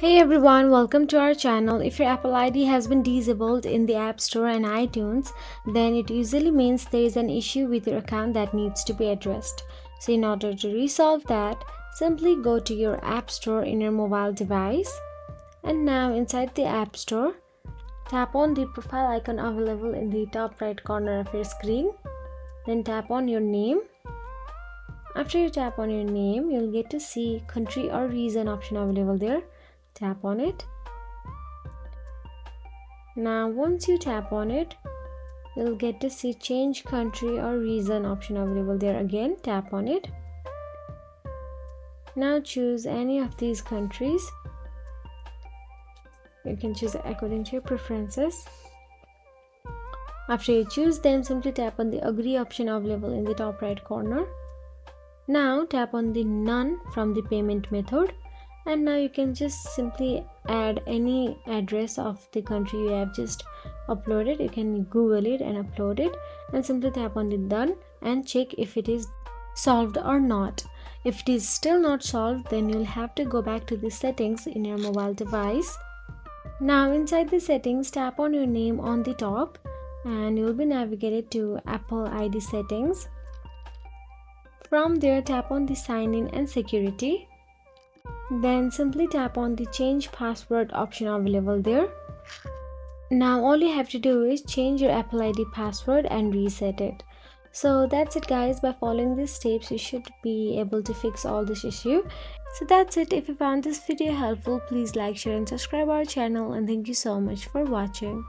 Hey everyone, welcome to our channel. If your Apple ID has been disabled in the App Store and iTunes, then it usually means there is an issue with your account that needs to be addressed. So in order to resolve that, simply go to your App Store in your mobile device. And now inside the App Store, tap on the profile icon available in the top right corner of your screen. Then tap on your name. After you tap on your name, you'll get to see country or region option available there. Tap on it. Now once you tap on it, you'll get to see change country or region option available there. Again, tap on it. Now choose any of these countries. You can choose according to your preferences. After you choose them, simply tap on the agree option available in the top right corner. Now tap on the none from the payment method. And now you can just simply add any address of the country you have just uploaded. You can Google it and upload it, and simply tap on the done and check if it is solved or not. If it is still not solved, then you'll have to go back to the settings in your mobile device. Now inside the settings, tap on your name on the top and you'll be navigated to Apple ID settings. From there, tap on the sign in and security. Then simply tap on the change password option available there. Now all you have to do is change your Apple ID password and reset it. So that's it guys. By following these steps, you should be able to fix all this issue. So that's it. If you found this video helpful, please like, share and subscribe our channel, and thank you so much for watching.